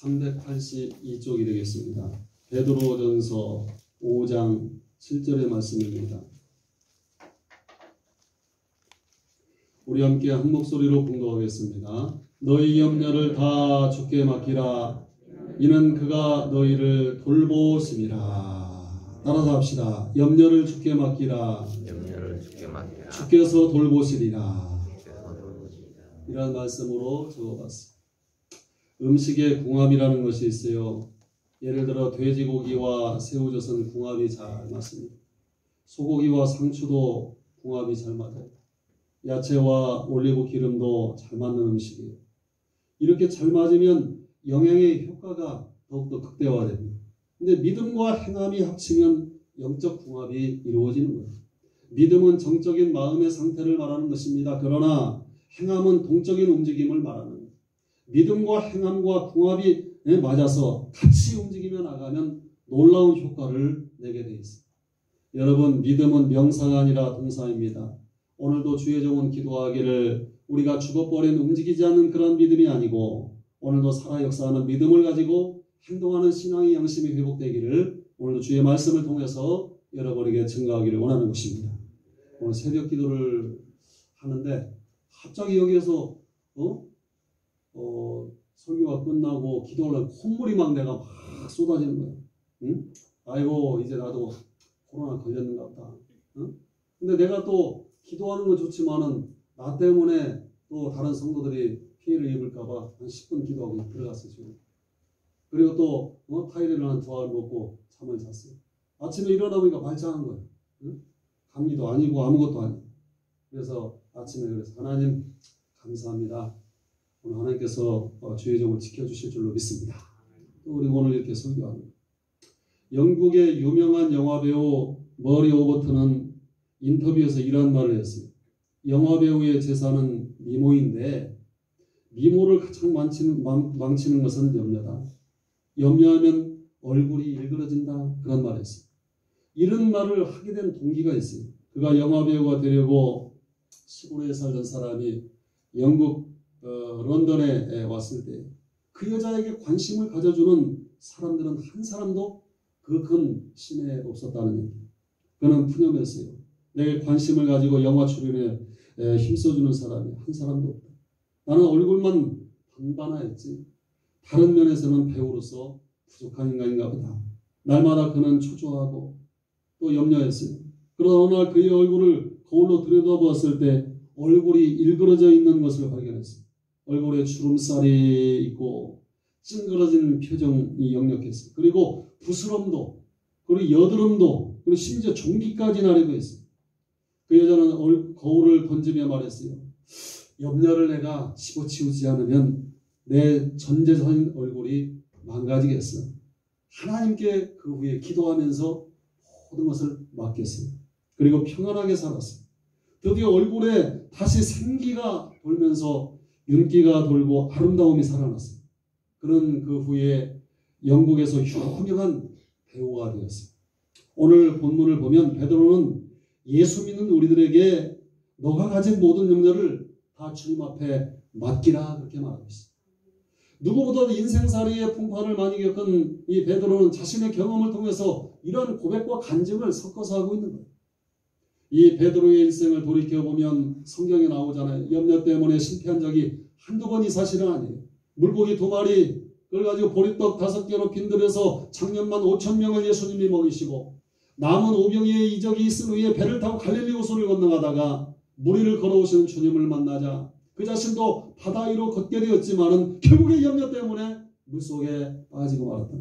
382쪽이 되겠습니다. 베드로전서 5장 7절의 말씀입니다. 우리 함께 한 목소리로 봉독하겠습니다. 너희 염려를 다 주께 맡기라. 이는 그가 너희를 돌보심이라. 따라서 합시다. 염려를 주께 맡기라. 주께서 돌보시리라. 이런 말씀으로 적어봤습니다. 음식에 궁합이라는 것이 있어요. 예를 들어 돼지고기와 새우젓은 궁합이 잘 맞습니다. 소고기와 상추도 궁합이 잘 맞아요. 야채와 올리브 기름도 잘 맞는 음식이에요. 이렇게 잘 맞으면 영양의 효과가 더욱더 극대화됩니다. 근데 믿음과 행함이 합치면 영적 궁합이 이루어지는 거예요. 믿음은 정적인 마음의 상태를 말하는 것입니다. 그러나 행함은 동적인 움직임을 말하는 거예요. 믿음과 행함과 궁합이 맞아서 같이 움직이며 나가면 놀라운 효과를 내게 되어 있습니다. 여러분, 믿음은 명사가 아니라 동사입니다. 오늘도 주의 종은 기도하기를 우리가 죽어버린 움직이지 않는 그런 믿음이 아니고 오늘도 살아 역사하는 믿음을 가지고 행동하는 신앙의 양심이 회복되기를 오늘도 주의 말씀을 통해서 여러분에게 증거하기를 원하는 것입니다. 오늘 새벽 기도를 하는데 갑자기 여기에서 설교가 끝나고 기도를 하면 콧물이 막 내가 막 쏟아지는 거예요. 응? 아이고 이제 나도 코로나 걸렸는가 보다. 응? 근데 내가 또 기도하는 건 좋지만은 나 때문에 또 다른 성도들이 피해를 입을까봐 한 10분 기도하고 들어갔어요. 지금. 그리고 또 타이레놀 한 2알 먹고 잠을 잤어요. 아침에 일어나 보니까 말짱한 거예요. 응? 감기도 아니고 아무것도 아니고. 그래서 아침에 그래서 하나님 감사합니다. 오늘 하나님께서 주의 종을 지켜주실 줄로 믿습니다. 또 우리 오늘 이렇게 설교합니다. 영국의 유명한 영화배우 머리 오버튼은 인터뷰에서 이런 말을 했어요. 영화배우의 재산은 미모인데 미모를 가장 망치는 것은 염려다. 염려하면 얼굴이 일그러진다. 그런 말을 했어요. 이런 말을 하게 된 동기가 있어요. 그가 영화배우가 되려고 시골에 살던 사람이 영국 런던에 왔을 때 그 여자에게 관심을 가져주는 사람들은 한 사람도 그 근 시내에 없었다는 얘기예요. 그는 푸념했어요. 내게 관심을 가지고 영화 출연에 힘써주는 사람이 한 사람도 없다. 나는 얼굴만 반반하였지 다른 면에서는 배우로서 부족한 인간인가 보다. 날마다 그는 초조하고 또 염려했어요. 그러나 어느 날 그의 얼굴을 거울로 들여다보았을 때 얼굴이 일그러져 있는 것을 발견했어요. 얼굴에 주름살이 있고 찡그러진 표정이 역력했어요. 그리고 부스럼도 그리고 여드름도 그리고 심지어 종기까지 나려고 했어요. 그 여자는 거울을 던지며 말했어요. 염려를 내가 집어치우지 않으면 내 전재산 얼굴이 망가지겠어. 하나님께 그 후에 기도하면서 모든 것을 맡겼어요. 그리고 평안하게 살았어요. 드디어 얼굴에 다시 생기가 돌면서 윤기가 돌고 아름다움이 살아났어요. 그는 그 후에 영국에서 유명한 배우가 되었어요. 오늘 본문을 보면 베드로는 예수 믿는 우리들에게 너가 가진 모든 염려를 다 주님 앞에 맡기라 그렇게 말하고 있어요. 누구보다도 인생살이의 풍파를 많이 겪은 이 베드로는 자신의 경험을 통해서 이런 고백과 간증을 섞어서 하고 있는 거예요. 이 베드로의 일생을 돌이켜보면 성경에 나오잖아요. 염려 때문에 실패한 적이 한두 번이 사실은 아니에요. 물고기 2마리 그걸 가지고 보리떡 5개로 빈들여서 작년만 5,000명을 예수님이 먹이시고 남은 5병의 이적이 있은 후에 배를 타고 갈릴리 호수를 건너가다가 물 위를 걸어오시는 주님을 만나자 그 자신도 바다 위로 걷게 되었지만은 결국에 염려 때문에 물속에 빠지고 말았다.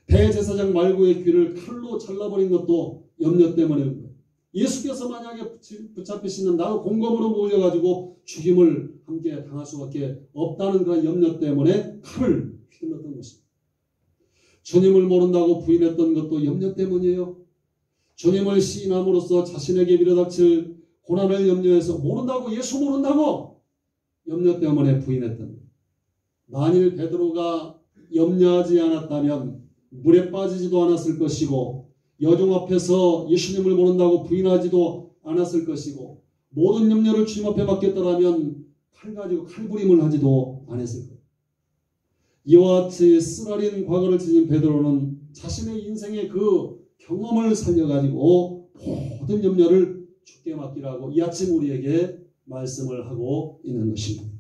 대제사장 말고의 귀를 칼로 잘라버린 것도 염려 때문에 예수께서 만약에 붙잡히시면 나도 공검으로 몰려가지고 죽임을 함께 당할 수밖에 없다는 그런 염려 때문에 칼을 휘둘렀던 것입니다. 주님을 모른다고 부인했던 것도 염려 때문이에요. 주님을 시인함으로써 자신에게 밀어닥칠 고난을 염려해서 모른다고 예수 모른다고 염려 때문에 부인했던 거예요. 만일 베드로가 염려하지 않았다면 물에 빠지지도 않았을 것이고 여종 앞에서 예수님을 모른다고 부인하지도 않았을 것이고 모든 염려를 주님 앞에 맡겼더라면 칼 가지고 칼부림을 하지도 않았을 거예요. 이와 같이 쓰라린 과거를 지닌 베드로는 자신의 인생의 그 경험을 살려가지고 모든 염려를 주께 맡기라고 이 아침 우리에게 말씀을 하고 있는 것입니다.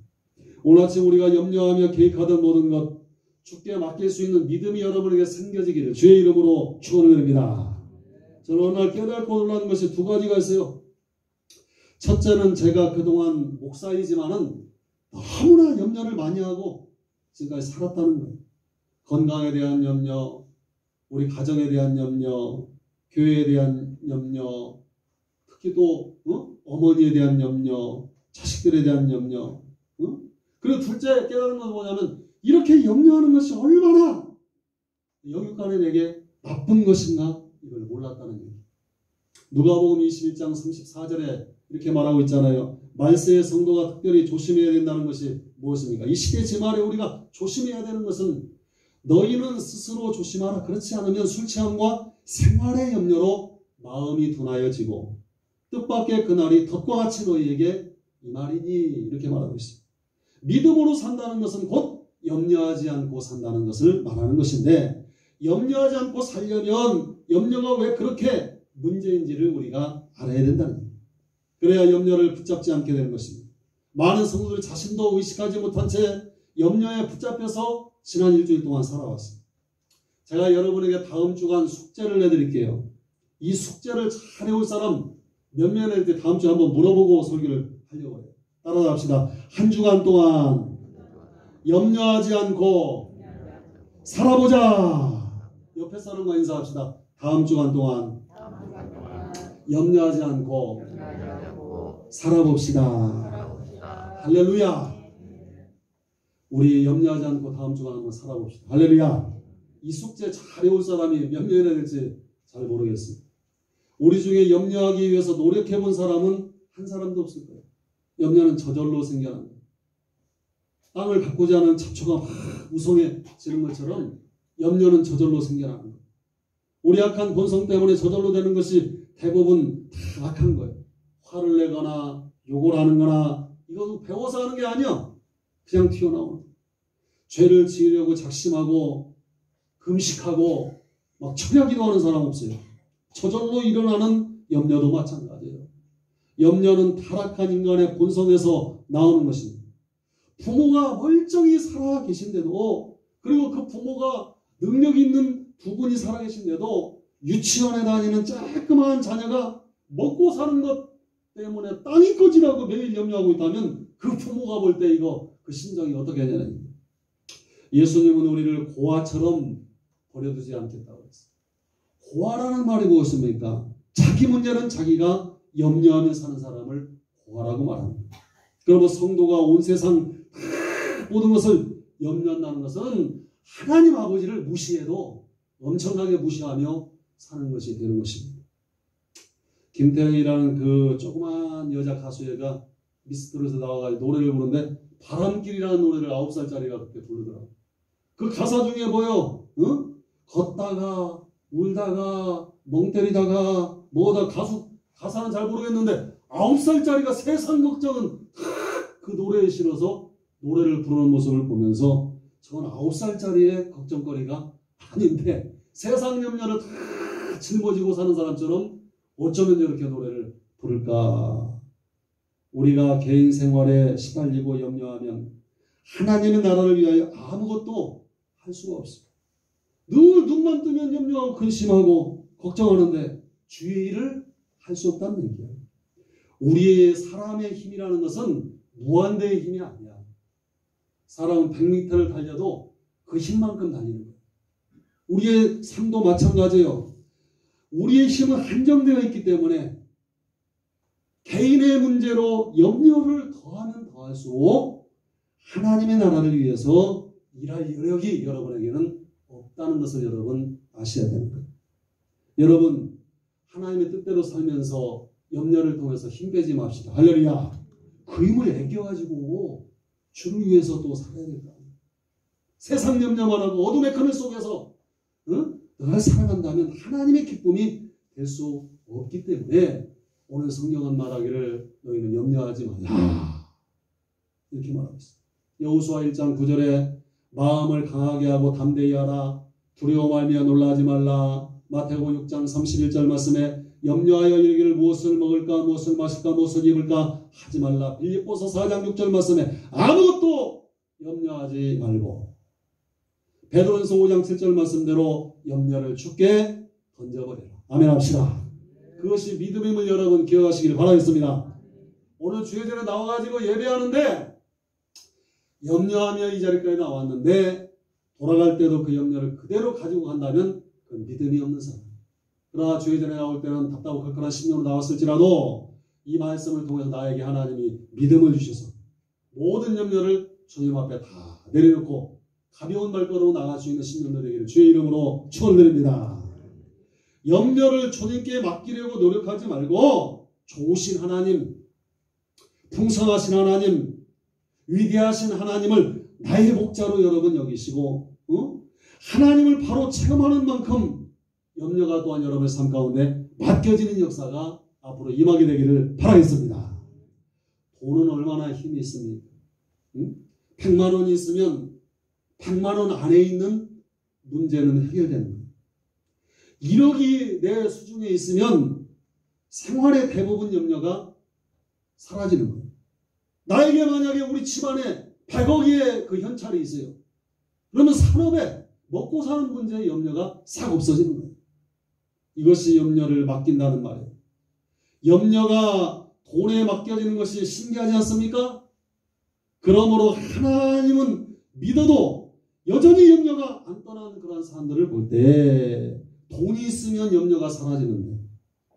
오늘 아침 우리가 염려하며 계획하던 모든 것 주께 맡길 수 있는 믿음이 여러분에게 생겨지기를 주의 이름으로 축원을 드립니다. 저는 어느 날 깨닫고 놀라는 것이 두 가지가 있어요. 첫째는 제가 그동안 목사이지만은 너무나 염려를 많이 하고 지금까지 살았다는 거예요. 건강에 대한 염려, 우리 가정에 대한 염려, 교회에 대한 염려, 특히 또 어머니에 대한 염려, 자식들에 대한 염려. 그리고 둘째 깨달은 건 뭐냐면 이렇게 염려하는 것이 얼마나 영육간에 내게 나쁜 것인가 이걸 몰랐다는 얘기. 누가복음 21장 34절에 이렇게 말하고 있잖아요. 말세의 성도가 특별히 조심해야 된다는 것이 무엇입니까? 이 시대 지말에 우리가 조심해야 되는 것은 너희는 스스로 조심하라. 그렇지 않으면 술 취함과 생활의 염려로 마음이 둔하여지고 뜻밖의 그날이 덫과 같이 너희에게 임하리니 이렇게 말하고 있습니다. 믿음으로 산다는 것은 곧 염려하지 않고 산다는 것을 말하는 것인데 염려하지 않고 살려면 염려가 왜 그렇게 문제인지를 우리가 알아야 된다는 겁니다. 그래야 염려를 붙잡지 않게 되는 것입니다. 많은 성도들 자신도 의식하지 못한 채 염려에 붙잡혀서 지난 일주일 동안 살아왔습니다. 제가 여러분에게 다음 주간 숙제를 내드릴게요. 이 숙제를 잘 해올 사람 몇 명일 때 다음 주에 한번 물어보고 설교를 하려고 해요. 따라서 합시다. 한 주간 동안 염려하지 않고 살아보자. 옆에 사람과 인사합시다. 다음 주간 동안 염려하지 않고 살아봅시다. 할렐루야. 우리 염려하지 않고 다음 주간 한번 살아봅시다. 할렐루야. 이 숙제 잘 해올 사람이 몇 명이나 될지 잘 모르겠습니다. 우리 중에 염려하기 위해서 노력해본 사람은 한 사람도 없을 거예요. 염려는 저절로 생겨난 거예요. 땅을 가꾸지 않은 잡초가 막 우성해지는 것처럼 염려는 저절로 생겨나는 거예요. 우리 악한 본성 때문에 저절로 되는 것이 대부분 다 악한 거예요. 화를 내거나 욕을 하는 거나 이것은 배워서 하는 게 아니야. 그냥 튀어나오는 거예요. 죄를 지으려고 작심하고 금식하고 막 철야기도 하는 사람 없어요. 저절로 일어나는 염려도 마찬가지예요. 염려는 타락한 인간의 본성에서 나오는 것입니다. 부모가 멀쩡히 살아 계신데도 그리고 그 부모가 능력 있는 두 분이 살아 계신데도 유치원에 다니는 쬐끄만 자녀가 먹고 사는 것 때문에 땅이 꺼지라고 매일 염려하고 있다면 그 부모가 볼 때 이거 그 심정이 어떻게 되냐는 예수님은 우리를 고아처럼 버려두지 않겠다고 했어요. 고아라는 말이 무엇입니까? 자기 문제는 자기가 염려하며 사는 사람을 고아라고 말합니다. 그러면 성도가 온 세상 모든 것을 염려한다는 것은 하나님 아버지를 무시해도 엄청나게 무시하며 사는 것이 되는 것입니다. 김태형이라는 그 조그만 여자 가수애가 미스터리에서 나와가지고 노래를 부르는데 바람길이라는 노래를 9살짜리가 그렇게 부르더라고요. 그 가사 중에 뭐요? 걷다가 울다가 멍 때리다가 뭐다 가사는 잘 모르겠는데 9살짜리가 세상 걱정은 그 노래에 실어서 노래를 부르는 모습을 보면서 저건 9살짜리의 걱정거리가 아닌데 세상 염려를 다 짊어지고 사는 사람처럼 어쩌면 이렇게 노래를 부를까. 우리가 개인 생활에 시달리고 염려하면 하나님의 나라를 위하여 아무것도 할 수가 없습니다. 늘 눈만 뜨면 염려하고 근심하고 걱정하는데 주의 일을 할 수 없다는 얘기예요. 우리의 사람의 힘이라는 것은 무한대의 힘이 아니야. 사람은 100m를 달려도 그 힘만큼 달리는 거예요. 우리의 삶도 마찬가지예요. 우리의 힘은 한정되어 있기 때문에 개인의 문제로 염려를 더하면 더할수록 하나님의 나라를 위해서 일할 여력이 여러분에게는 없다는 것을 여러분 아셔야 되는 거예요. 여러분 하나님의 뜻대로 살면서 염려를 통해서 힘 빼지 맙시다. 할렐루야. 그 힘을 애껴가지고 주를 위해서 또 살아야 될까. 세상 염려만 하고 어둠의 그늘 속에서 늘 살아간다면 하나님의 기쁨이 될 수 없기 때문에 오늘 성경은 말하기를 너희는 염려하지 말라. 이렇게 말하고 있습니다. 여호수아 1장 9절에 마음을 강하게 하고 담대히 하라. 두려워 말며 놀라지 말라. 마태복음 6장 31절 말씀에 염려하여 이르기를 무엇을 먹을까 무엇을 마실까 무엇을 입을까 하지 말라. 빌립보서 4장 6절 말씀에 아무것도 염려하지 말고, 베드로전서 5장 7절 말씀대로 염려를 주께 던져버려라. 아멘 합시다. 그것이 믿음임을 여러분 기억하시길 바라겠습니다. 오늘 주일전에 나와가지고 예배하는데 염려하며 이 자리까지 나왔는데 돌아갈 때도 그 염려를 그대로 가지고 간다면 그건 믿음이 없는 사람. 그러나 주일전에 나올 때는 답답하고 걸걸한 심령으로 나왔을지라도 이 말씀을 통해서 나에게 하나님이 믿음을 주셔서 모든 염려를 주님 앞에 다 내려놓고 가벼운 발걸음으로 나갈 수 있는 심령들 되기를 주의 이름으로 축원드립니다. 염려를 주님께 맡기려고 노력하지 말고 좋으신 하나님, 풍성하신 하나님, 위대하신 하나님을 나의 목자로 여러분 여기시고 하나님을 바로 체험하는 만큼 염려가 또한 여러분의 삶 가운데 맡겨지는 역사가 앞으로 임하게 되기를 바라겠습니다. 돈은 얼마나 힘이 있습니까? 100만 원이 있으면 100만 원 안에 있는 문제는 해결되는 거예요. 1억이 내 수중에 있으면 생활의 대부분 염려가 사라지는 거예요. 나에게 만약에 우리 집안에 100억의 그 현찰이 있어요. 그러면 산업에 먹고 사는 문제의 염려가 싹 없어지는 거예요. 이것이 염려를 맡긴다는 말이에요. 염려가 돈에 맡겨지는 것이 신기하지 않습니까? 그러므로 하나님은 믿어도 여전히 염려가 안 떠나는 그런 사람들을 볼 때 돈이 있으면 염려가 사라지는데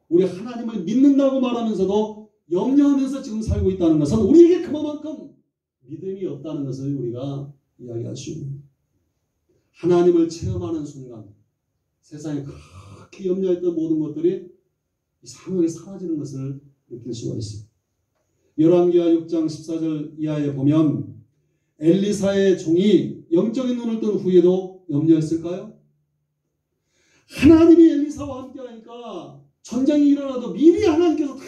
우리 하나님을 믿는다고 말하면서도 염려하면서 지금 살고 있다는 것은 우리에게 그만큼 믿음이 없다는 것을 우리가 이야기할 수 있는, 하나님을 체험하는 순간 세상에 그렇게 염려했던 모든 것들이 이상하게 사라지는 것을 느낄 수가 있습니다. 열왕기하 6장 14절 이하에 보면 엘리사의 종이 영적인 눈을 뜬 후에도 염려했을까요? 하나님이 엘리사와 함께 하니까 전쟁이 일어나도 미리 하나님께서 다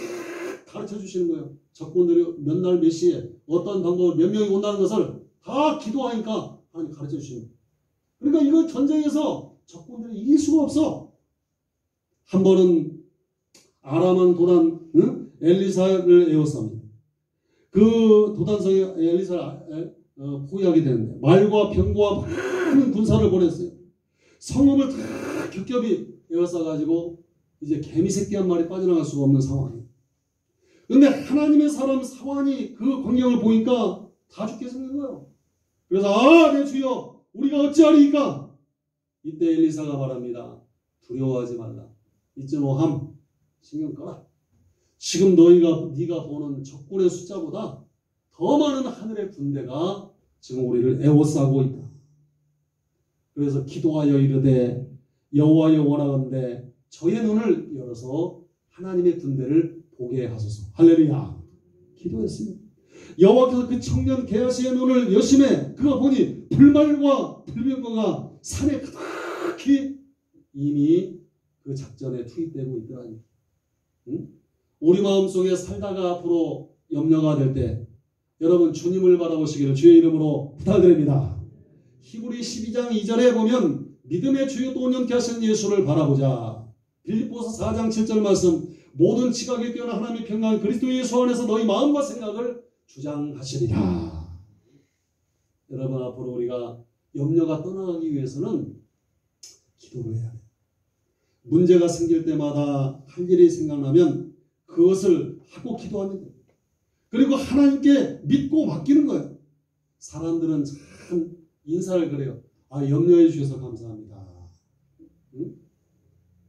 가르쳐 주시는 거예요. 적군들이 몇 날 몇 시에 어떤 방법으로 몇 명이 온다는 것을 다 기도하니까 하나님 가르쳐 주시는 거예요. 그러니까 이거 전쟁에서 적군들이 이길 수가 없어. 한 번은 아람왕 도단 엘리사를 에워쌉니다. 그 도단성에 엘리사를 포위하게 되는데 말과 병과 많은 군사를 보냈어요. 성읍을 다 겹겹이 에워싸가지고 이제 개미 새끼 한 마리 빠져나갈 수가 없는 상황이에요. 그런데 하나님의 사람 사환이 그 광경을 보니까 다 죽게 생긴 거예요. 그래서 내 주여 우리가 어찌하리이까? 이때 엘리사가 말합니다. 두려워하지 말라. 이쯤오함 신경 꺼라. 지금 네가 보는 적군의 숫자보다 더 많은 하늘의 군대가 지금 우리를 에워싸고 있다. 그래서 기도하여 이르되 여호와여 원하건대 저의 눈을 열어서 하나님의 군대를 보게 하소서. 할렐루야. 기도했습니다. 여호와께서 그 청년 게하시의 눈을 여심해 그가 보니 불말과 불병거가 산에 가득히 이미 그 작전에 투입되고 있더라니. 우리 마음속에 살다가 앞으로 염려가 될 때 여러분 주님을 바라보시기를 주의 이름으로 부탁드립니다. 히브리 12장 2절에 보면 믿음의 주요 또 온전케 하시는 예수를 바라보자. 빌립보서 4장 7절 말씀 모든 지각에 뛰어난 하나님의 평강은 그리스도 예수 안에서 너희 마음과 생각을 주장하시리라. 여러분 앞으로 우리가 염려가 떠나가기 위해서는 기도를 해야 돼요. 문제가 생길 때마다 할 일이 생각나면 그것을 하고 기도하면 돼요. 그리고 하나님께 믿고 맡기는 거예요. 사람들은 참 인사를 그래요. 염려해 주셔서 감사합니다. 응?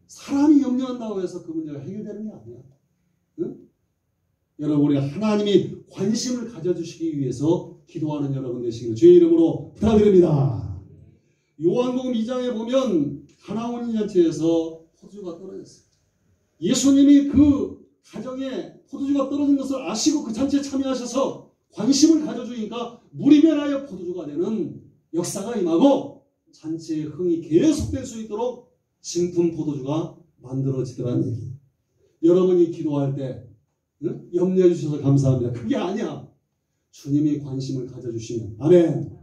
사람이 염려한다고 해서 그 문제가 해결되는 게 아니야. 응? 여러분 우리가 하나님이 관심을 가져주시기 위해서 기도하는 여러분 되시기를 주의 이름으로 부탁드립니다. 요한복음 2장에 보면 가나온 잔치에서 포도주가 떨어졌어요. 예수님이 그 가정에 포도주가 떨어진 것을 아시고 그 잔치에 참여하셔서 관심을 가져주니까 물이 변하여 포도주가 되는 역사가 임하고 잔치의 흥이 계속될 수 있도록 진품 포도주가 만들어지더라는 얘기. 여러분이 기도할 때 염려해 주셔서 감사합니다. 그게 아니야. 주님이 관심을 가져주시면 아멘.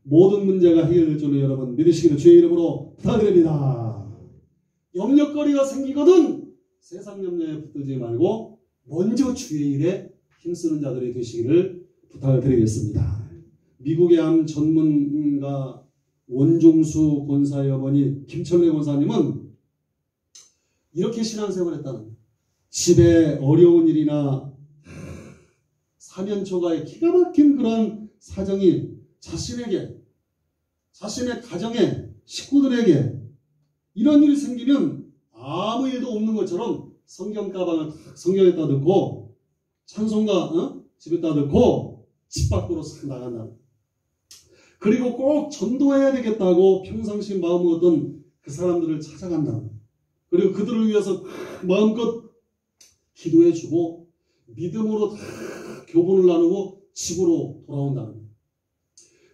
모든 문제가 해결될 줄로 여러분 믿으시기를 주의 이름으로 부탁드립니다. 염려거리가 생기거든 세상 염려에 붙들지 말고 먼저 주의 일에 힘쓰는 자들이 되시기를 부탁을 드리겠습니다. 미국의 암 전문가 원종수 권사의 어머니 김철래 권사님은 이렇게 신앙생활을 했다는 거예요. 집에 어려운 일이나 사면초가의 기가 막힌 그런 사정이 자신에게, 자신의 가정에, 식구들에게 이런 일이 생기면 아무 일도 없는 것처럼 성경 가방을 성경에다 넣고 찬송가 집에다 넣고 집 밖으로 싹 나간다. 그리고 꼭 전도해야 되겠다고 평상시 마음 먹었던 그 사람들을 찾아간다. 그리고 그들을 위해서 마음껏 기도해주고 믿음으로 교분을 나누고 집으로 돌아온다는 거예요.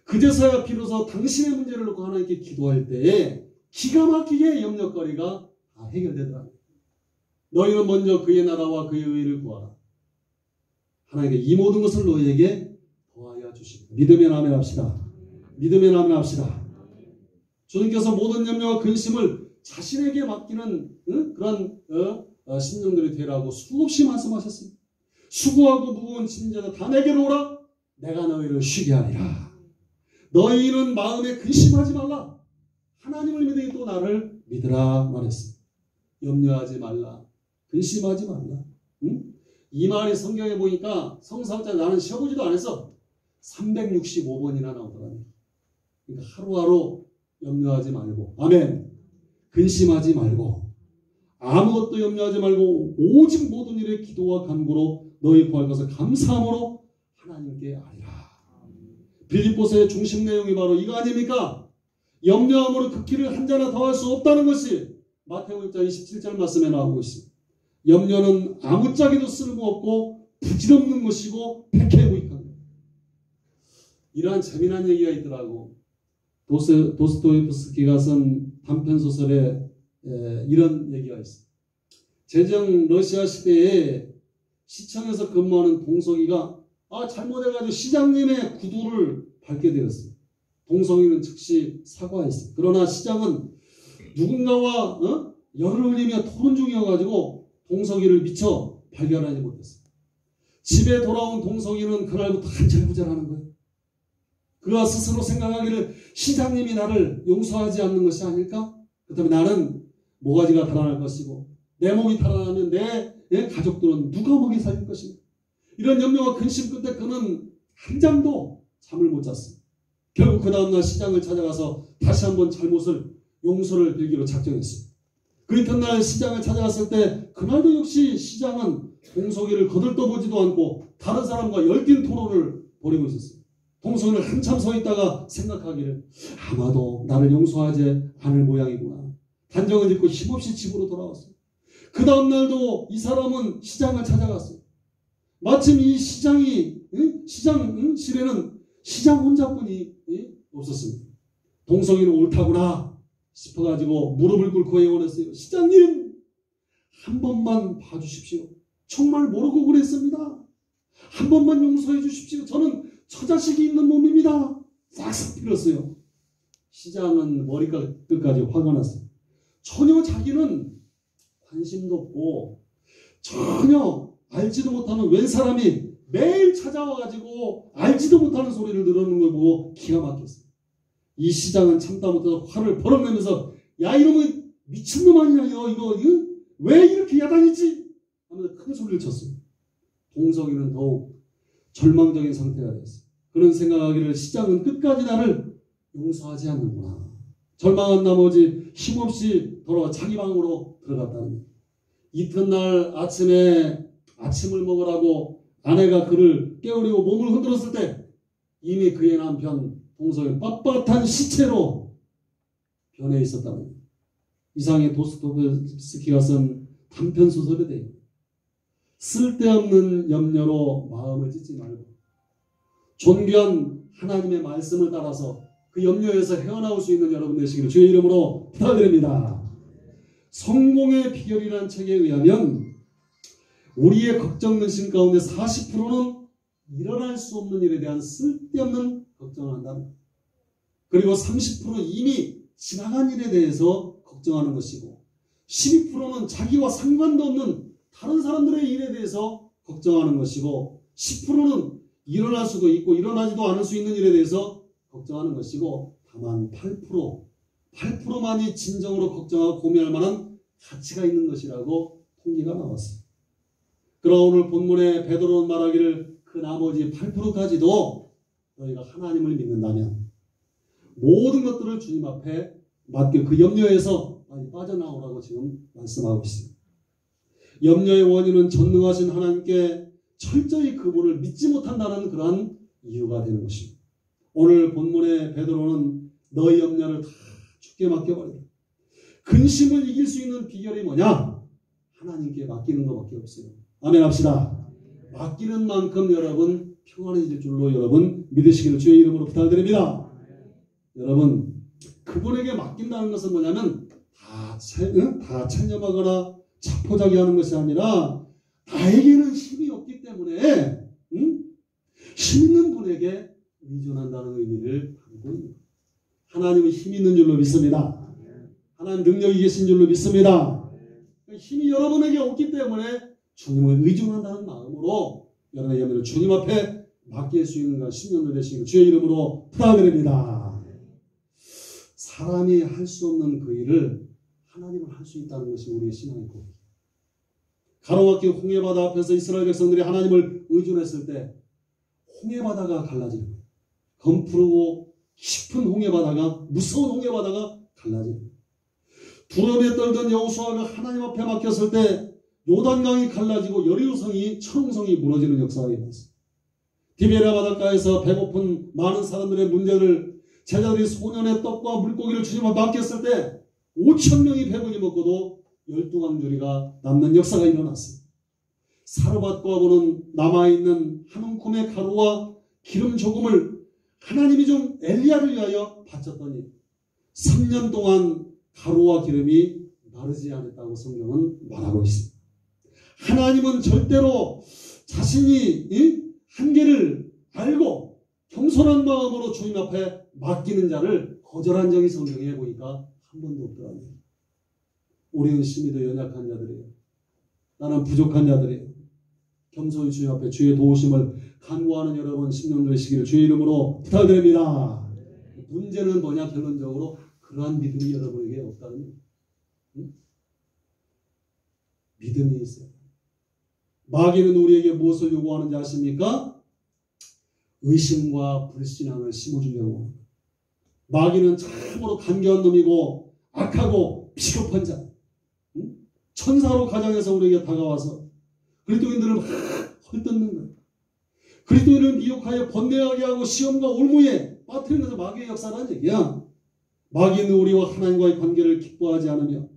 그제서야 비로소 당신의 문제를 놓고 하나님께 기도할 때에 기가 막히게 염려거리가 다 해결되더라고요. 너희는 먼저 그의 나라와 그의 의를 구하라. 하나님께 이 모든 것을 너희에게 더하여 주시고 믿음의 아멘 합시다. 믿음의 아멘 합시다. 주님께서 모든 염려와 근심을 자신에게 맡기는 그런 심령들이 되라고 수없이 말씀하셨습니다. 수고하고 무거운 짐진 자들 다 내게로 오라. 내가 너희를 쉬게 하리라. 너희는 마음에 근심하지 말라. 하나님을 믿으니 또 나를 믿으라 말했습니다. 염려하지 말라. 근심하지 말라. 응? 이 말이 성경에 보니까 성사학자 나는 쉬어보지도 않았어. 365번이나 나오더라고요. 그러니까 하루하루 염려하지 말고 아멘. 근심하지 말고 아무것도 염려하지 말고 오직 모든 일에 기도와 간구로 너희 구할 것을 감사함으로 하나님께 아리라. 빌립보서의 중심 내용이 바로 이거 아닙니까? 염려함으로 그 길을 한 자나 더할 수 없다는 것이 마태복음 6장 27절 말씀에 나오고 있습니다. 염려는 아무짝에도 쓸모없고 부질없는 것이고 백해무익한 것. 이러한 재미난 얘기가 있더라고. 도스토옙스키가 쓴 단편소설에 이런 얘기가 있어요. 제정 러시아 시대에 시청에서 근무하는 동석이가 잘못해가지고 시장님의 구두를 밟게 되었어요. 동석이는 즉시 사과했어요. 그러나 시장은 누군가와 열을 흘리며 토론 중이어가지고 동석이를 미처 발견하지 못했어요. 집에 돌아온 동석이는 그날부터 한절부절하는 거예요. 그가 스스로 생각하기를 시장님이 나를 용서하지 않는 것이 아닐까? 그렇다면 나는 모가지가 달아날 것이고 내 몸이 달아나면 내 가족들은 누가 먹이 살릴 것인가? 이런 염려와 근심 끝에 그는 한 잠도 잠을 못 잤어요. 결국 그 다음날 시장을 찾아가서 다시 한번 잘못을 용서를 빌기로 작정했어요. 그 이튿날 시장을 찾아갔을 때 그날도 역시 시장은 동석이를 거들떠보지도 않고 다른 사람과 열띤 토론을 벌이고 있었어요. 동석이는 한참 서 있다가 생각하기를 아마도 나를 용서하지 않을 모양이구나. 단정을 짓고 힘없이 집으로 돌아왔어요. 그 다음날도 이 사람은 시장을 찾아갔어요. 마침 이 시장실에는 시장 혼자뿐이 없었습니다. 동석이는 옳다구나 싶어가지고 무릎을 꿇고 애원했어요. 시장님 한 번만 봐주십시오. 정말 모르고 그랬습니다. 한 번만 용서해 주십시오. 저는 처자식이 있는 몸입니다. 싹싹 빌었어요. 시장은 머리끝 끝까지 화가 났어요. 전혀 자기는 관심도 없고 전혀 알지도 못하는 웬 사람이 매일 찾아와가지고 알지도 못하는 소리를 들었는 걸 보고 기가 막혔어요. 이 시장은 참다 못해서 화를 버럭 내면서 야 이놈은 미친놈 아니냐 이거 왜 이렇게 야단이지? 하면서 큰 소리를 쳤어요. 동석이는 더욱 절망적인 상태가 됐어요. 그런 생각하기를 시장은 끝까지 나를 용서하지 않는구나. 절망한 나머지 힘없이 돌아와 자기 방으로 들어갔다는 거예요. 이튿날 아침에 아침을 먹으라고 아내가 그를 깨우리고 몸을 흔들었을 때 이미 그의 남편 동석이 빳빳한 시체로 변해 있었다는 거예요. 이상의 도스토옙스키가 쓴 단편소설에 대해 쓸데없는 염려로 마음을 찢지 말고 존귀한 하나님의 말씀을 따라서 그 염려에서 헤어나올 수 있는 여러분 되시기를 주의 이름으로 부탁드립니다. 성공의 비결이라는 책에 의하면 우리의 걱정 근심 가운데 40%는 일어날 수 없는 일에 대한 쓸데없는 걱정을 한다는 거예요. 그리고 30%는 이미 지나간 일에 대해서 걱정하는 것이고 12%는 자기와 상관도 없는 다른 사람들의 일에 대해서 걱정하는 것이고 10%는 일어날 수도 있고 일어나지도 않을 수 있는 일에 대해서 걱정하는 것이고 다만 8%만이 진정으로 걱정하고 고민할 만한 가치가 있는 것이라고 통계가 나왔어요. 그러나 오늘 본문에 베드로는 말하기를 그 나머지 8%까지도 너희가 하나님을 믿는다면 모든 것들을 주님 앞에 맡겨 그 염려에서 많이 빠져나오라고 지금 말씀하고 있습니다. 염려의 원인은 전능하신 하나님께 철저히 그분을 믿지 못한다는 그러한 이유가 되는 것입니다. 오늘 본문의 베드로는 너희 염려를 다 주께 맡겨버려. 근심을 이길 수 있는 비결이 뭐냐? 하나님께 맡기는 것밖에 없어요. 아멘 합시다. 맡기는 만큼 여러분 평안해질 줄로 여러분 믿으시기를 주의 이름으로 부탁드립니다. 여러분 그분에게 맡긴다는 것은 뭐냐면 다 체념하거나 자포자기하는 것이 아니라 나에게는 힘이 없기 때문에 힘 있는 분에게 의존한다는 의미를 담고 있는 거예요. 하나님은 힘 있는 줄로 믿습니다. 하나님 능력이 계신 줄로 믿습니다. 힘이 여러분에게 없기 때문에 주님을 의존한다는 마음으로 여러분의 염려를 주님 앞에 맡길 수 있는 건 10년도 되시기를 주의 이름으로 부탁드립니다. 사람이 할 수 없는 그 일을 하나님은 할 수 있다는 것이 우리의 신앙의 고백이에요. 가로막힌 홍해바다 앞에서 이스라엘 백성들이 하나님을 의존했을 때 홍해바다가 갈라지는 거예요. 검푸르고 깊은 홍해바다가 무서운 홍해바다가 갈라지는 거예요. 두려움에 떨던 여호수아가 하나님 앞에 맡겼을 때 요단강이 갈라지고 여리고성이 천홍성이 무너지는 역사가 일어났어요. 디베랴 바닷가에서 배고픈 많은 사람들의 문제를 제자들이 소년의 떡과 물고기를 주님 앞에 맡겼을 때 5,000명이 배분이 먹고도 12강줄이가 남는 역사가 일어났습니다. 사르밧과고는 남아있는 한 움큼의 가루와 기름 조금을 하나님이 좀 엘리야를 위하여 바쳤더니 3년 동안 가루와 기름이 마르지 않았다고 성경은 말하고 있습니다. 하나님은 절대로 자신이 한계를 알고 겸손한 마음으로 주님 앞에 맡기는 자를 거절한 적이 성경에 보니까 한 번도 없더라고요. 우리는 심히도 연약한 자들이에요. 나는 부족한 자들이에요. 겸손히 주님 앞에 주의 도우심을 간구하는 여러분 10년 되시기를 주의 이름으로 부탁드립니다. 문제는 뭐냐? 결론적으로 그러한 믿음이 여러분에게 없다는 거예요. 믿음이 있어요. 마귀는 우리에게 무엇을 요구하는지 아십니까? 의심과 불신앙을 심어주려고 합니다. 마귀는 참으로 간교한 놈이고 악하고 비겁한 자, 천사로 가장해서 우리에게 다가와서 그리스도인들을 막 헐뜯는 거예요. 그리스도인을 미혹하여 번뇌하게 하고 시험과 올무에 빠뜨리는 것은 마귀의 역사라는 얘기야. 마귀는 우리와 하나님과의 관계를 기뻐하지 않으며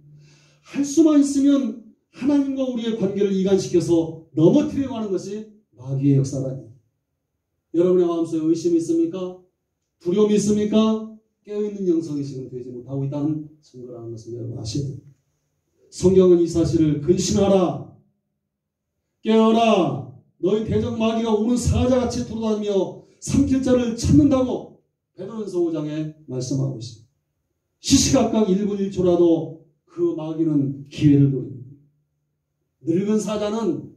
할 수만 있으면 하나님과 우리의 관계를 이간시켜서 넘어뜨리려고 하는 것이 마귀의 역사라니. 여러분의 마음속에 의심이 있습니까? 두려움이 있습니까? 깨어있는 영성이 지금 되지 못하고 있다는 증거라는 것을 여러분 아셔야 됩니다. 성경은 이 사실을 근신하라, 깨어라, 너희 대적 마귀가 우는 사자같이 돌아다니며 삼킬 자를 찾는다고 베드로전서 5장에 말씀하고 있습니다. 시시각각 1분 1초라도 그 마귀는 기회를 노립니다. 늙은 사자는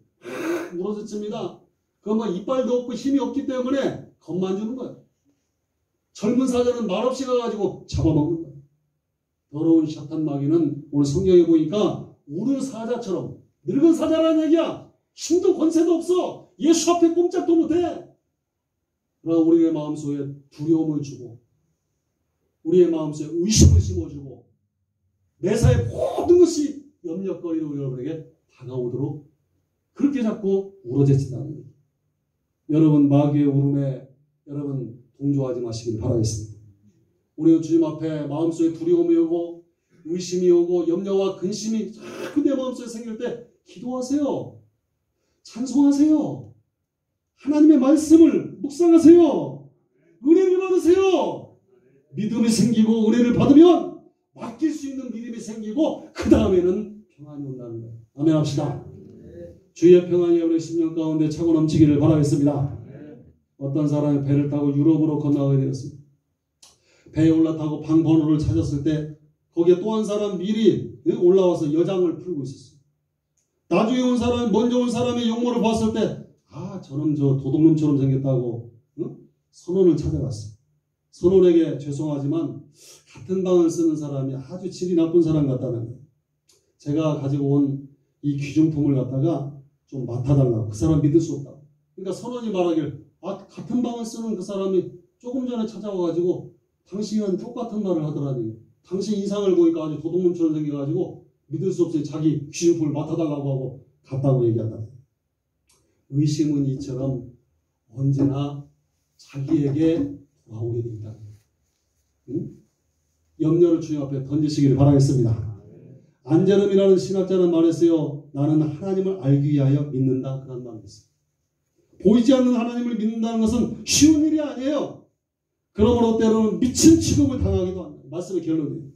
물어뜯습니다. 그 이빨도 없고 힘이 없기 때문에 겁만 주는 거예요. 젊은 사자는 말없이 가가지고 잡아먹는 거예요. 더러운 샤탄 마귀는 오늘 성경에 보니까 우는 사자처럼 늙은 사자라는 얘기야. 힘도 권세도 없어. 예수 앞에 꼼짝도 못해. 그러나 우리의 마음속에 두려움을 주고 우리의 마음속에 의심을 심어주고 매사에 모든 것이 염려거리로 우리 여러분에게 다가오도록 그렇게 자꾸 우러제친다는 거예요. 여러분 마귀의 울음에 여러분 동조하지 마시길 바라겠습니다. 우리 주님 앞에 마음속에 두려움이 오고 의심이 오고 염려와 근심이 자꾸 내 마음속에 생길 때 기도하세요. 찬송하세요. 하나님의 말씀을 묵상하세요. 은혜를 받으세요. 믿음이 생기고 은혜를 받으면 맡길 수 있는 믿음이 생기고 그 다음에는 평안이 온다는 거예요. 아멘 합시다. 주의 평안이 우리 10년 가운데 차고 넘치기를 바라겠습니다. 어떤 사람이 배를 타고 유럽으로 건너가게 되었습니다. 배에 올라타고 방 번호를 찾았을 때 거기에 또 한 사람 미리 올라와서 여장을 풀고 있었어요. 나중에 온 사람, 먼저 온 사람의 용모를 봤을 때 저놈 저 도둑놈처럼 생겼다고 선원을 찾아갔어요. 선원에게 죄송하지만 같은 방을 쓰는 사람이 아주 질이 나쁜 사람 같다는 거예요. 제가 가지고 온 이 귀중품을 갖다가 좀 맡아달라고. 그 사람 믿을 수 없다고. 그러니까 선원이 말하길 같은 방을 쓰는 그 사람이 조금 전에 찾아와가지고 당신은 똑같은 말을 하더라니. 당신 이상을 보니까 아주 도둑놈처럼 생겨가지고 믿을 수 없어요. 자기 귀중품을 맡아달라고 하고 갔다고 얘기한다. 의심은 이처럼 언제나 자기에게 돌아오게 돼 있다. 염려를 주님 앞에 던지시기를 바라겠습니다. 안제름이라는 신학자는 말했어요. 나는 하나님을 알기 위하여 믿는다. 그런 말을 했어요. 보이지 않는 하나님을 믿는다는 것은 쉬운 일이 아니에요. 그러므로 때로는 미친 취급을 당하기도 합니다. 말씀의 결론이에요.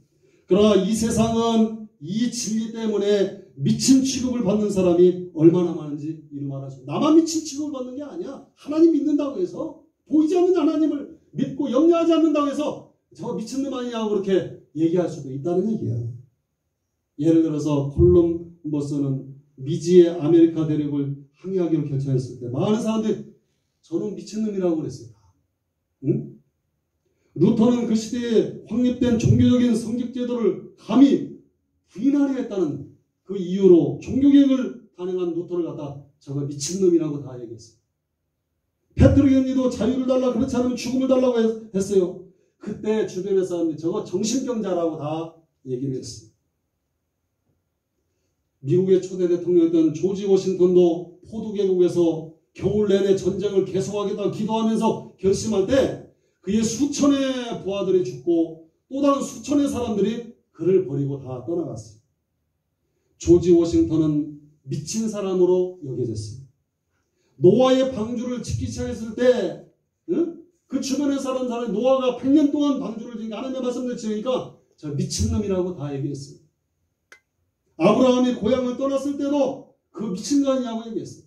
그러나 이 세상은 이 진리 때문에 미친 취급을 받는 사람이 얼마나 많은지 이루 말하죠. 나만 미친 취급을 받는 게 아니야. 하나님 믿는다고 해서 보이지 않는 하나님을 믿고 염려하지 않는다고 해서 저 미친놈 아니냐고 그렇게 얘기할 수도 있다는 얘기야. 예를 들어서 콜럼버스는 미지의 아메리카 대륙을 항해하기로 결정했을 때 많은 사람들이 저는 미친놈이라고 그랬어요. 응? 루터는 그 시대에 확립된 종교적인 성직제도를 감히 부인하려 했다는 그 이유로 종교개혁을 단행한 루터를 갖다 저거 미친놈이라고 다 얘기했어요. 페트르겐니도 자유를 달라 그렇지 않으면 죽음을 달라고 했어요. 그때 주변의 사람들이 저거 정신병자라고 다 얘기를 했어요. 미국의 초대 대통령이었던 조지 워싱턴도 포도 계곡에서 겨울 내내 전쟁을 계속하겠다 기도하면서 결심할 때 그의 수천의 부하들이 죽고 또 다른 수천의 사람들이 그를 버리고 다 떠나갔어요. 조지 워싱턴은 미친 사람으로 여겨졌어요. 노아의 방주를 짓기 시작했을 때 그 주변에 사는 사람이 노아가 100년 동안 방주를 지니까 하나님의 말씀을 지으니까 저 미친놈이라고 다 얘기했어요. 아브라함이 고향을 떠났을 때도 그 미친 거 아니냐고 얘기했어요.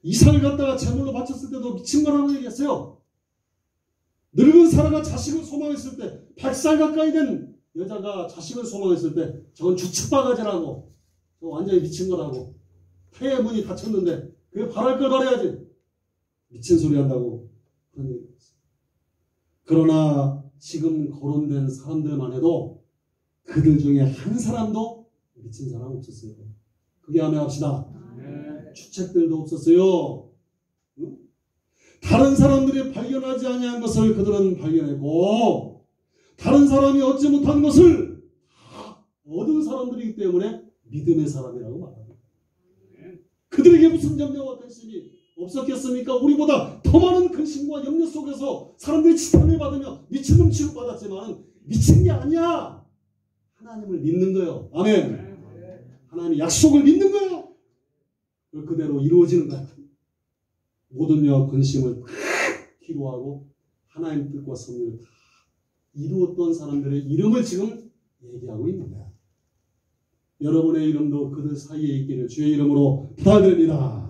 이삭을 갖다가 제물로 바쳤을 때도 미친 거라고 얘기했어요. 늙은 사라가 자식을 소망했을 때 100살 가까이 된 여자가 자식을 소망했을 때 저건 주치바가지라고 저 완전히 미친 거라고 폐의 문이 닫혔는데 그게 바랄 걸 바라야지 미친 소리 한다고 그런 얘기했어요. 그러나 지금 거론된 사람들만 해도 그들 중에 한 사람도 미친 사람 없었어요. 그게 아멘합시다. 추책들도 없었어요. 응? 다른 사람들이 발견하지 아니한 것을 그들은 발견했고 다른 사람이 얻지 못한 것을 다 얻은 사람들이기 때문에 믿음의 사람이라고 말합니다. 그들에게 무슨 염려와 근심이 없었겠습니까? 우리보다 더 많은 근심과 염려 속에서 사람들이 치탄을 받으며 미친놈 취급받았지만 미친 게 아니야. 하나님을 믿는 거예요. 아멘. 하나님의 약속을 믿는 거예요. 그대로 이루어지는 거예요. 모든 여 근심을 다 기도하고 하나님 뜻과 섭리를 다 이루었던 사람들의 이름을 지금 얘기하고 있습니다. 여러분의 이름도 그들 사이에 있기를 주의 이름으로 부탁드립니다.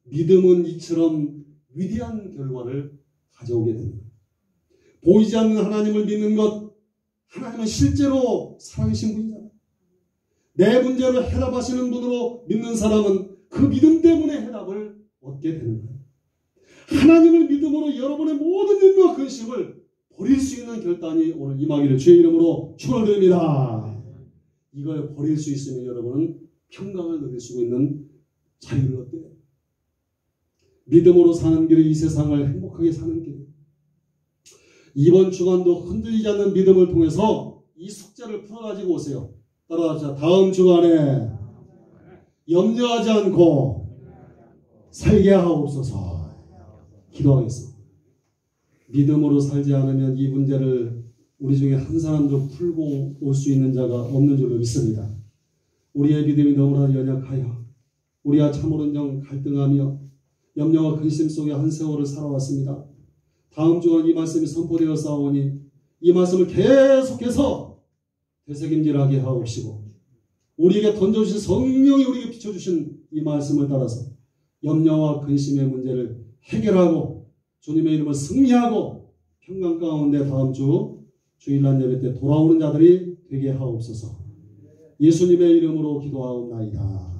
믿음은 이처럼 위대한 결과를 가져오게 됩니다. 보이지 않는 하나님을 믿는 것, 하나님은 실제로 살아계신 분이잖아요. 내 문제를 해답하시는 분으로 믿는 사람은 그 믿음 때문에 해답을 얻게 되는 거예요. 하나님을 믿음으로 여러분의 모든 염려와 근심을 버릴 수 있는 결단이 오늘 임하기를 주의 이름으로 축원드립니다. 이걸 버릴 수 있으면 여러분은 평강을 누릴 수 있는 자유를 얻게 돼요. 믿음으로 사는 길이 이 세상을 행복하게 사는 길. 이번 주간도 흔들리지 않는 믿음을 통해서 이 숙제를 풀어가지고 오세요. 따라합시다. 다음 주간에 염려하지 않고 살게 하옵소서. 기도하겠습니다. 믿음으로 살지 않으면 이 문제를 우리 중에 한 사람도 풀고 올 수 있는 자가 없는 줄로 믿습니다. 우리의 믿음이 너무나 연약하여 우리와 참으로 영 갈등하며 염려와 근심 속에 한 세월을 살아왔습니다. 다음 주간 이 말씀이 선포되어 싸우니 이 말씀을 계속해서 되새김질하게 하옵시고 우리에게 던져주신 성령이 우리에게 비춰주신 이 말씀을 따라서 염려와 근심의 문제를 해결하고 주님의 이름을 승리하고 평강 가운데 다음 주 주일날 예배 때 돌아오는 자들이 되게 하옵소서. 예수님의 이름으로 기도하옵나이다.